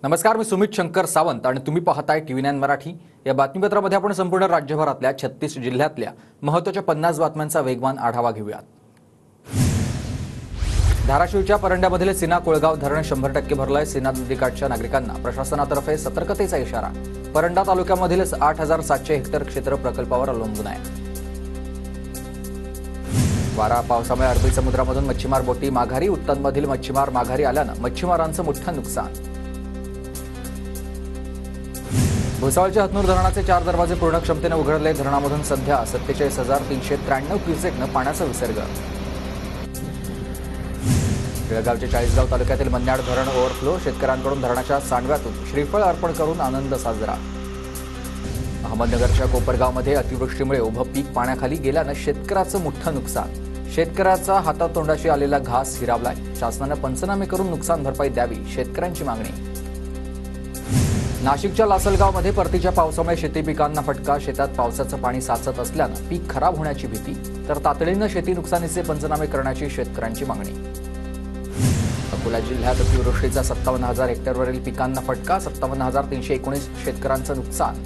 नमस्कार, मी सुमित शंकर सावंत आणि तुम्ही पाहताय TV9 मराठी। या बातमीपत्रामध्ये आपण संपूर्ण राज्यभरातल्या 36 जिल्ह्यातल्या महत्त्वाच्या 50 बातम्यांचा वेगवान आढावा घेऊयात। धाराशिवच्या परंड्यामधील सीना कोळगाव धरण 100% भरलंय। सीना नदीकाठच्या नागरिकांना प्रशासनातर्फे सतर्कतेचा इशारा। परंडा तालुक्यामधील 8700 हेक्टर क्षेत्र प्रकल्पावर अवलंबून आहे। वारा पावसामुळे अरबी समुद्रामधून मच्छीमार बोटी माघारी। उत्तनमधील मच्छीमार माघारी आल्यानं मच्छीमारांचं मोठं नुकसान। भुसावळच्या हतनूर धरणाचे 4 दरवाजे पूर्ण क्षमतेने उघडले। धरणामधून सध्या 47,393 क्युसेकनं पाण्याचा विसर्ग। बेळगावच्या चाळीसगाव तालुक्यातील मन्याड धरण ओव्हरफ्लो। शेतकऱ्यांकडून धरणाच्या सांडव्यातून श्रीफळ अर्पण करून आनंद साजरा। अहमदनगरच्या कोपरगावमध्ये अतिवृष्टीमुळे उभं पीक पाण्याखाली गेल्यानं शेतकऱ्याचं मोठं नुकसान। शेतकऱ्याचा हातातोंडाशी आलेला घास हिरावलाय। शासनाने पंचनामे करून नुकसान भरपाई द्यावी, शेतकऱ्यांची मागणी। नाशिकच्या लासलगावमध्ये परतीच्या पावसामुळे शेती पिकांना फटका। शेतात पावसाचं पाणी साचत असल्यानं पीक खराब होण्याची भीती, तर तातडीनं शेती नुकसानीचे पंचनामे करण्याची शेतकऱ्यांची मागणी। अकोला जिल्ह्यात अतिवृष्टीचा 57,000 हेक्टरवरील पिकांना फटका। 57,319 शेतकऱ्यांचं नुकसान।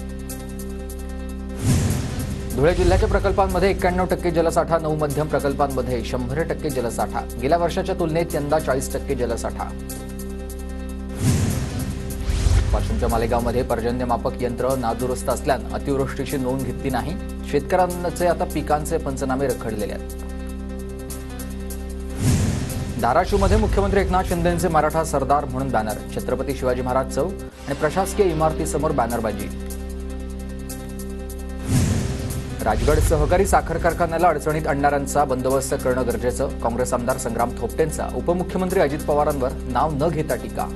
धुळे जिल्ह्याच्या प्रकल्पांमध्ये 91% जलसाठा। 9 मध्यम प्रकल्पांमध्ये 100% जलसाठा। गेल्या वर्षाच्या तुलनेत यंदा 40% जलसाठा। वाशिमच्या मालेगावमध्ये पर्जन्यमापक यंत्र नादुरुस्त असल्यानं अतिवृष्टीची नोंद घेतली नाही। शेतकऱ्यांचे आता पिकांचे पंचनामे रखडलेले आहेत। धाराशिवमध्ये मुख्यमंत्री एकनाथ शिंदेंचे मराठा सरदार म्हणून बॅनर। छत्रपती शिवाजी महाराज चौक आणि प्रशासकीय इमारतीसमोर बॅनरबाजी। राजगड सहकारी साखर कारखान्याला अडचणीत आणणाऱ्यांचा बंदोबस्त करणं गरजेचं। काँग्रेस आमदार संग्राम थोपटेंचा उपमुख्यमंत्री अजित पवारांवर नाव न घेता टीका।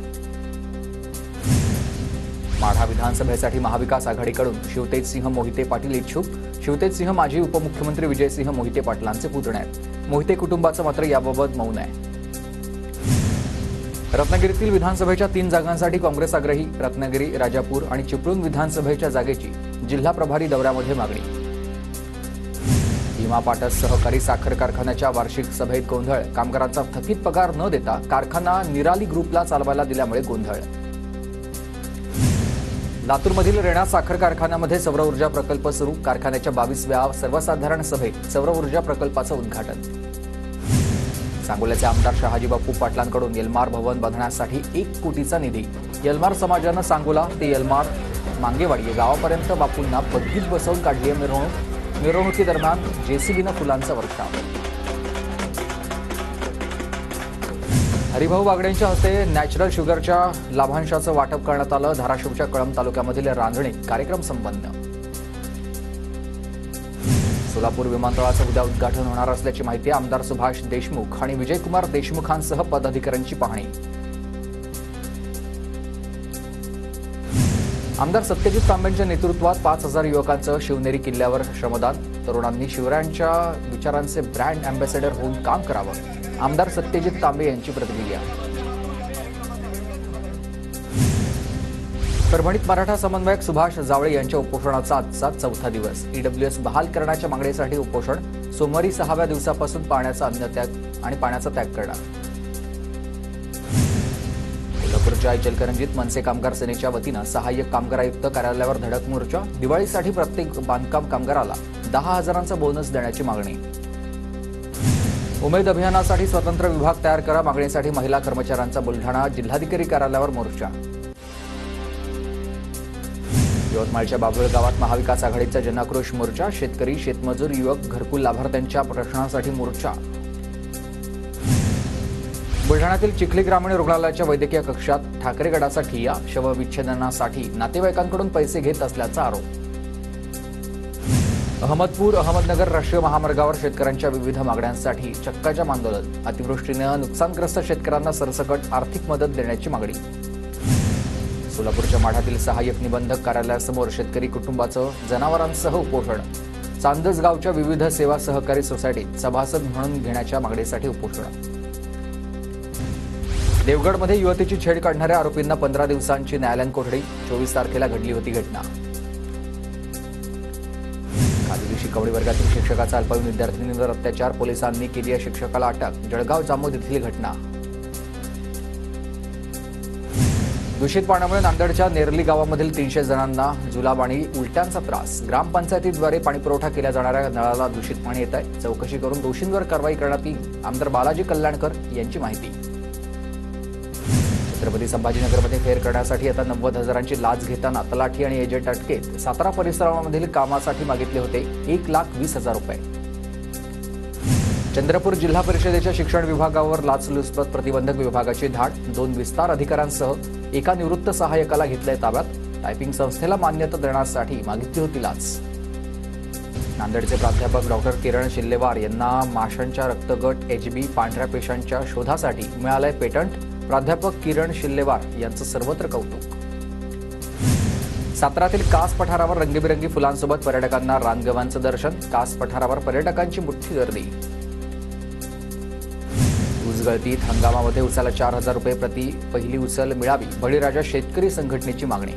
माढा विधानसभेसाठी महाविकास आघाडीकडून शिवतेजसिंह मोहिते पाटील इच्छुक। शिवतेजसिंह माजी उपमुख्यमंत्री विजयसिंह मोहिते पाटलांचे पुतणे आहेत। मोहिते कुटुंबाचं मात्र याबाबत मौन आहे। रत्नागिरीतील विधानसभेच्या 3 जागांसाठी काँग्रेस आग्रही। रत्नागिरी, राजापूर आणि चिपळूण विधानसभेच्या जागेची जिल्हा प्रभारी दौऱ्यामध्ये मागणी। भीमा पाटस सहकारी साखर कारखान्याच्या वार्षिक सभेत गोंधळ। कामगारांचा थकीत पगार न देता कारखाना निराली ग्रुपला चालवायला दिल्यामुळे गोंधळ। लातूरमधील रेणा साखर कारखान्यामध्ये सौर ऊर्जा प्रकल्प सुरू। कारखान्याच्या 22व्या सर्वसाधारण सभेत सौर ऊर्जा प्रकल्पाचं उद्घाटन। सांगोल्याचे आमदार शहाजी बापू पाटलांकडून यलमार भवन बांधण्यासाठी 1 कोटीचा निधी। यलमार समाजानं सांगोला ते यलमार मांगेवाडी या गावापर्यंत बापूंना पदवीत बसवून काढली आहे मिरवणूक। मिरवणुकीदरम्यान जेसीबीनं फुलांचा वर्षाव। हरिभाऊ बागडेंच्या हस्ते नॅचरल शुगरच्या लाभांशाचं वाटप करण्यात आलं। धाराशिवच्या कळंब तालुक्यामधील रांजणीत कार्यक्रम संपन्न। सोलापूर विमानतळाचं उद्या उद्घाटन होणार असल्याची माहिती। आमदार सुभाष देशमुख आणि विजयकुमार देशमुखांसह पदाधिकाऱ्यांची पाहणी। आमदार सत्यजित तांबेंच्या नेतृत्वात 5000 युवकांचं शिवनेरी किल्ल्यावर श्रमदान। तरुणांनी शिवरायांच्या विचारांचे ब्रँड अँबॅसेडर होऊन काम करावं, आमदार सत्यजित तांबे यांची प्रतिक्रिया। परभणीत मराठा समन्वयक सुभाष जावळे यांच्या उपोषणाचा आजचा 4था दिवस। ईडब्ल्यूएस बहाल करण्याच्या मागणीसाठी उपोषण। सोमवारी 6व्या दिवसापासून पाण्याचा अन्नत्याग आणि पाण्याचा त्याग करणार। कोल्हापूरच्या इचलकरंजीत मनसे कामगार सेनेच्या वतीनं सहाय्यक कामगार आयुक्त कार्यालयावर धडक मोर्चा। दिवाळीसाठी प्रत्येक बांधकाम कामगाराला 10,000चा बोनस देण्याची मागणी। उमेद अभियानासाठी स्वतंत्र विभाग तयार करा मागणीसाठी महिला कर्मचाऱ्यांचा बुलढाणा जिल्हाधिकारी कार्यालयावर मोर्चा। यवतमाळच्या बाभुळ गावात महाविकास आघाडीचा जनाक्रोश मोर्चा। शेतकरी, शेतमजूर, युवक, घरकुल लाभार्थ्यांच्या प्रश्नांसाठी मोर्चा। बुलढाण्यातील चिखली ग्रामीण रुग्णालयाच्या वैद्यकीय कक्षात ठाकरे गटाचा ठिय्या। शवविच्छेदनासाठी नातेवाईकांकडून पैसे घेत असल्याचा आरोप। अहमदपूर अहमदनगर राष्ट्रीय महामार्गावर शेतकऱ्यांच्या विविध मागण्यांसाठी चक्काजाम आंदोलन। अतिवृष्टीनं नुकसानग्रस्त शेतकऱ्यांना सरसकट आर्थिक मदत देण्याची मागणी। सोलापूरच्या माढ्यातील सहाय्यक निबंधक कार्यालयासमोर शेतकरी कुटुंबाचं जनावरांसह उपोषण। चांदसगावच्या विविध सेवा सहकारी सोसायटीत सभासद म्हणून घेण्याच्या मागणीसाठी उपोषण। देवगडमध्ये युवतीची छेड काढणाऱ्या आरोपींना 15 दिवसांची न्यायालयीन कोठडी। 24 तारखेला घडली होती घटना। खाजगी शिकवणी वर्गातील शिक्षकाचा अल्पवयीन विद्यार्थिनीवर अत्याचार। पोलिसांनी केली आहे शिक्षकाला अटक। जळगाव जामोद येथील घटना। दूषित पाण्यामुळे नांदेडच्या नेरली गावामधील 300 जणांना जुलाब आणि उलट्यांचा त्रास. ग्रामपंचायतीद्वारे पाणीपुरवठा केल्या जाणाऱ्या नळाला दूषित पाणी येत आहे. चौकशी करून दोषींवर कारवाई करण्यात येईल. आमदार बालाजी कल्याणकर यांची माहिती. छत्रपती संभाजीनगरमध्ये फेर करण्यासाठी आता 90,000ची लाच घेताना तलाठी आणि एजंट अटकेत. सातारा परिसरामधील कामासाठी मागितले होते 1,20,000 रुपये. चंद्रपूर जिल्हा परिषदेच्या शिक्षण विभागावर लाचलुचपत प्रतिबंधक विभागाची धाड. 2 विस्तार अधिकाऱ्यांसह एका निवृत्त सहाय्यकाला घेतलंय ताब्यात. टायपिंग संस्थेला मान्यता देण्यासाठी मागितली होती लाच. नांदेडचे प्राध्यापक डॉक्टर किरण शिल्लेवार यांना माशांच्या रक्तगट HB पांढऱ्या पेशांच्या शोधासाठी मिळालंय पेटंट. प्राध्यापक किरण शिल्लेवार यांचं सर्वत्र कौतुक. सातारातील कास पठारावर रंगीबेरंगी फुलांसोबत पर्यटकांना रानगव्यांचं दर्शन. कास पठारावर पर्यटकांची मोठी गर्दी. ऊसगळतीत हंगामामध्ये उसाला 4,000 रुपये प्रति पहिली उचल मिळावी. बळीराजा शेतकरी संघटनेची मागणी.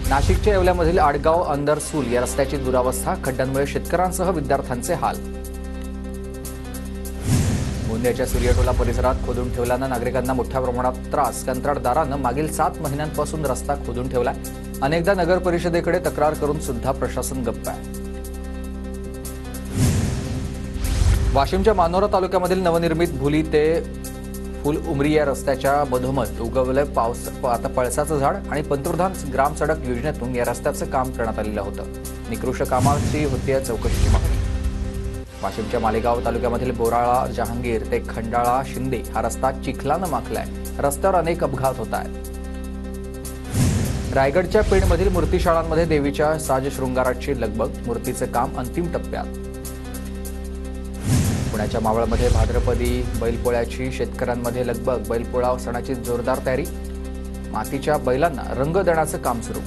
नाशिकच्या येवल्यामधील आडगाव अंदरसूल या रस्त्याची दुरावस्था. खड्ड्यांमुळे शेतकऱ्यांसह विद्यार्थ्यांचे हाल. गोंदियाच्या सूर्यटोला परिसरात खोदून ठेवल्यानं नागरिकांना मोठ्या प्रमाणात त्रास. कंत्राटदारानं मागील 7 महिन्यांपासून रस्ता खोदून ठेवलाय. अनेकदा नगर परिषदेकडे तक्रार करून सुद्धा प्रशासन गप्प आहे. वाशिमच्या मानोरा तालुक्यामधील नवनिर्मित भुली ते फुल उमरी या रस्त्याच्या मधोमध उगवलं आता पळसाचं झाड आणि पंतप्रधान ग्राम सडक योजनेतून या रस्त्याचं काम करण्यात आलेलं होतं. निकृष्ट कामाची होती चौकशीची मागणी. वाशिमच्या मालेगाव तालुक्यामधील बोराळा जहांगीर ते खंडाळा शिंदे हा रस्ता चिखलानं माखलाय. रस्त्यावर अनेक अपघात होत आहेत. रायगडच्या पेणमधील मूर्तीशाळांमध्ये देवीच्या साजशृंगाराची लगबग. मूर्तीचं काम अंतिम टप्प्यात. पुण्याच्या मावळमध्ये भाद्रपदी बैलपोळ्याची शेतकऱ्यांमध्ये लगबग. बैलपोळा सणाची जोरदार तयारी. मातीच्या बैलांना रंग देण्याचं काम सुरू.